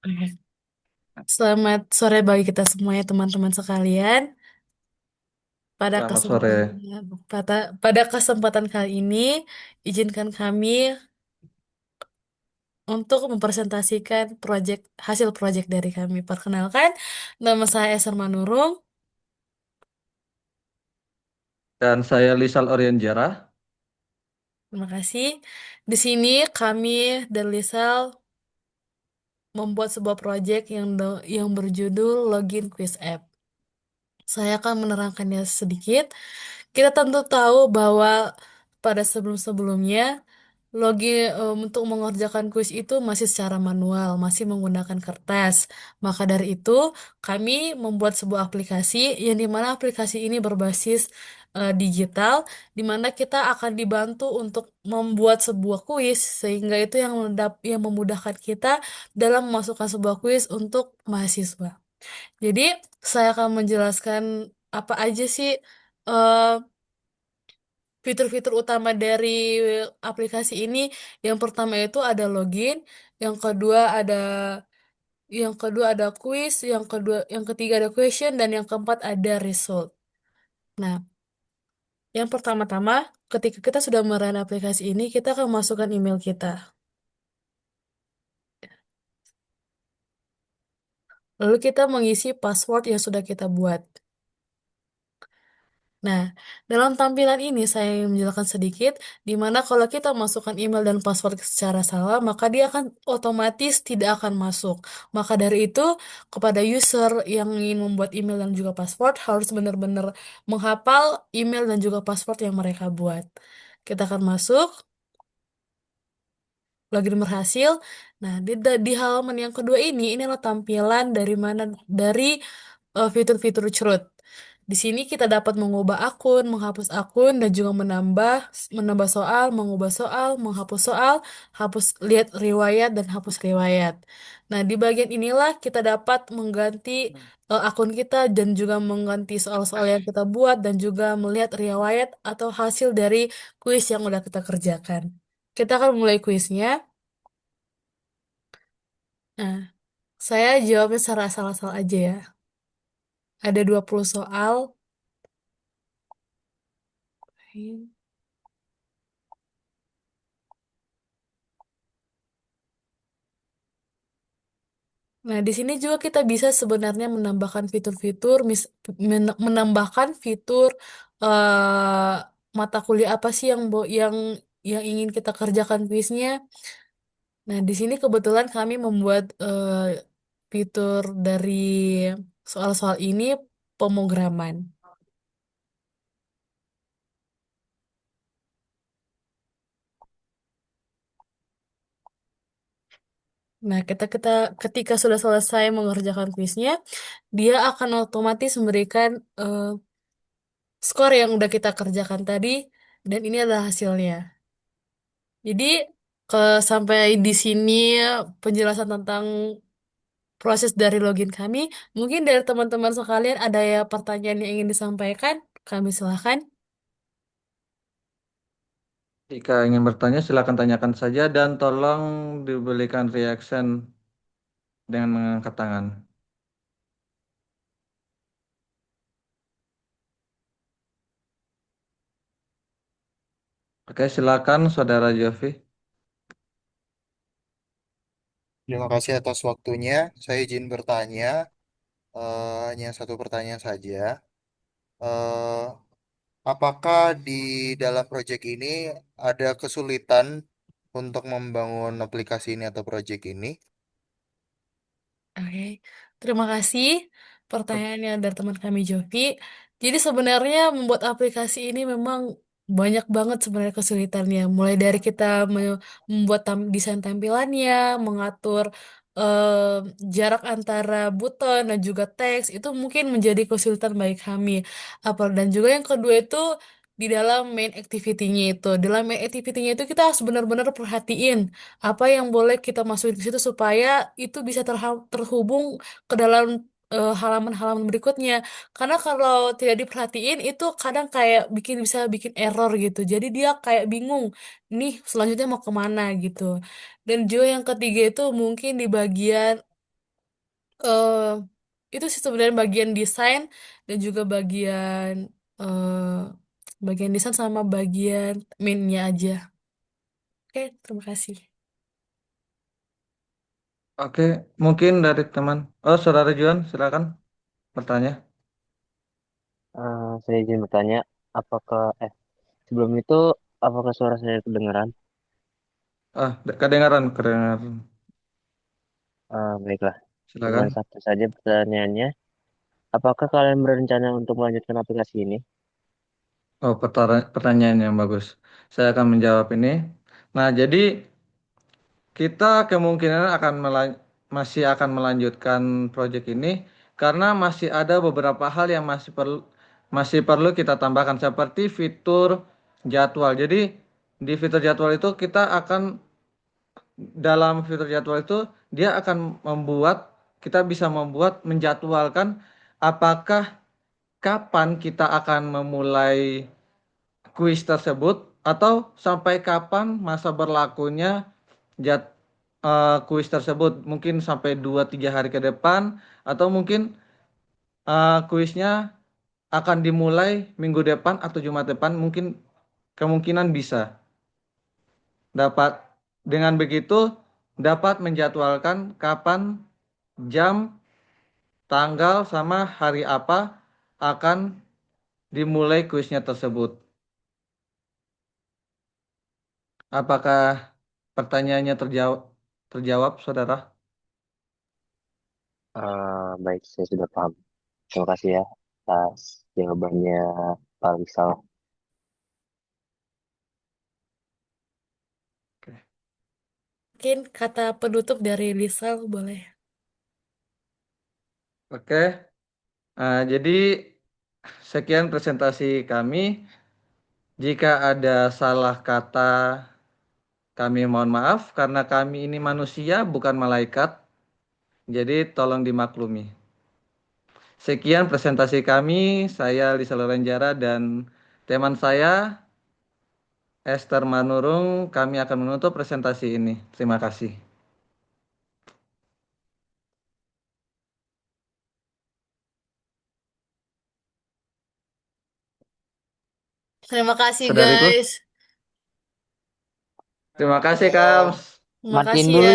Oke. Selamat sore bagi kita semua ya teman-teman sekalian. Pada Selamat sore. kesempatan pada kesempatan kali ini, izinkan kami untuk mempresentasikan hasil proyek dari kami. Perkenalkan, nama saya Eser Manurung. Dan saya Lisal Orienjara. Terima kasih. Di sini kami dan Lisal membuat sebuah proyek yang berjudul Login Quiz App. Saya akan menerangkannya sedikit. Kita tentu tahu bahwa pada sebelum-sebelumnya untuk mengerjakan kuis itu masih secara manual, masih menggunakan kertas. Maka dari itu, kami membuat sebuah aplikasi yang dimana aplikasi ini berbasis digital, di mana kita akan dibantu untuk membuat sebuah kuis, sehingga itu yang memudahkan kita dalam memasukkan sebuah kuis untuk mahasiswa. Jadi, saya akan menjelaskan apa aja sih eh, fitur-fitur utama dari aplikasi ini. Yang pertama itu ada login, yang kedua ada quiz, yang ketiga ada question, dan yang keempat ada result. Nah, yang pertama-tama, ketika kita sudah merun aplikasi ini, kita akan masukkan email kita. Lalu kita mengisi password yang sudah kita buat. Nah, dalam tampilan ini saya ingin menjelaskan sedikit, di mana kalau kita masukkan email dan password secara salah, maka dia akan otomatis tidak akan masuk. Maka dari itu, kepada user yang ingin membuat email dan juga password, harus benar-benar menghafal email dan juga password yang mereka buat. Kita akan masuk, login berhasil. Nah, di halaman yang kedua ini adalah tampilan dari fitur-fitur Chroot. Di sini kita dapat mengubah akun, menghapus akun, dan juga menambah soal, mengubah soal, menghapus soal, hapus lihat riwayat dan hapus riwayat. Nah, di bagian inilah kita dapat mengganti akun kita dan juga mengganti soal-soal yang kita buat dan juga melihat riwayat atau hasil dari kuis yang udah kita kerjakan. Kita akan mulai kuisnya. Nah, saya jawabnya secara asal-asal aja ya. Ada 20 soal. Nah, di sini juga kita bisa sebenarnya menambahkan fitur eh, mata kuliah apa sih yang ingin kita kerjakan kuisnya. Nah, di sini kebetulan kami membuat fitur dari soal-soal ini pemrograman. Nah, ketika sudah selesai mengerjakan kuisnya, dia akan otomatis memberikan skor yang udah kita kerjakan tadi, dan ini adalah hasilnya. Jadi, sampai di sini penjelasan tentang proses dari login kami. Mungkin dari teman-teman sekalian ada ya pertanyaan yang ingin disampaikan, kami silahkan. Jika ingin bertanya, silakan tanyakan saja dan tolong diberikan reaction dengan mengangkat tangan. Oke, silakan Saudara Jovi. Terima kasih atas waktunya. Saya izin bertanya, hanya satu pertanyaan saja. Eh, apakah di dalam proyek ini ada kesulitan untuk membangun aplikasi ini atau proyek ini? Oke, terima kasih pertanyaannya dari teman kami Jovi. Jadi sebenarnya membuat aplikasi ini memang banyak banget sebenarnya kesulitannya. Mulai dari kita membuat desain tampilannya, mengatur jarak antara button dan juga teks, itu mungkin menjadi kesulitan bagi kami. Dan juga yang kedua itu di dalam main activity-nya itu. Dalam main activity-nya itu kita harus benar-benar perhatiin apa yang boleh kita masukin ke situ supaya itu bisa terhubung ke dalam halaman-halaman berikutnya. Karena kalau tidak diperhatiin itu kadang kayak bisa bikin error gitu. Jadi dia kayak bingung, nih selanjutnya mau kemana gitu. Dan juga yang ketiga itu mungkin di bagian eh itu sih sebenarnya bagian desain dan juga bagian desain sama bagian mainnya aja. Oke, terima kasih. Oke, mungkin dari teman. Oh, Saudara Juan, silakan bertanya. Saya izin bertanya, apakah sebelum itu apakah suara saya kedengaran? Kedengaran, kedengaran. Baiklah, cuma Silakan. satu saja pertanyaannya. Apakah kalian berencana untuk melanjutkan aplikasi ini? Oh, pertanyaan yang bagus. Saya akan menjawab ini. Nah, jadi kita kemungkinan masih akan melanjutkan proyek ini karena masih ada beberapa hal yang masih perlu kita tambahkan seperti fitur jadwal. Jadi di fitur jadwal itu dalam fitur jadwal itu dia akan kita bisa membuat menjadwalkan apakah kapan kita akan memulai kuis tersebut atau sampai kapan masa berlakunya jad, kuis tersebut. Mungkin sampai 2-3 hari ke depan atau mungkin kuisnya akan dimulai minggu depan atau Jumat depan. Mungkin kemungkinan bisa dapat dengan begitu dapat menjadwalkan kapan, jam, tanggal sama hari apa akan dimulai kuisnya tersebut. Apakah pertanyaannya terjawab, Saudara? Baik, saya sudah paham. Terima kasih ya atas jawabannya, Pak Rizal. Oke. Mungkin kata penutup dari Lisa boleh. Oke. Jadi sekian presentasi kami. Jika ada salah kata, kami mohon maaf karena kami ini manusia bukan malaikat. Jadi tolong dimaklumi. Sekian presentasi kami. Saya Lisa Lorenjara dan teman saya Esther Manurung. Kami akan menutup presentasi ini. Terima kasih. Terima kasih Saudariku, guys. terima kasih, Kams. Terima Matiin kasih dulu ya.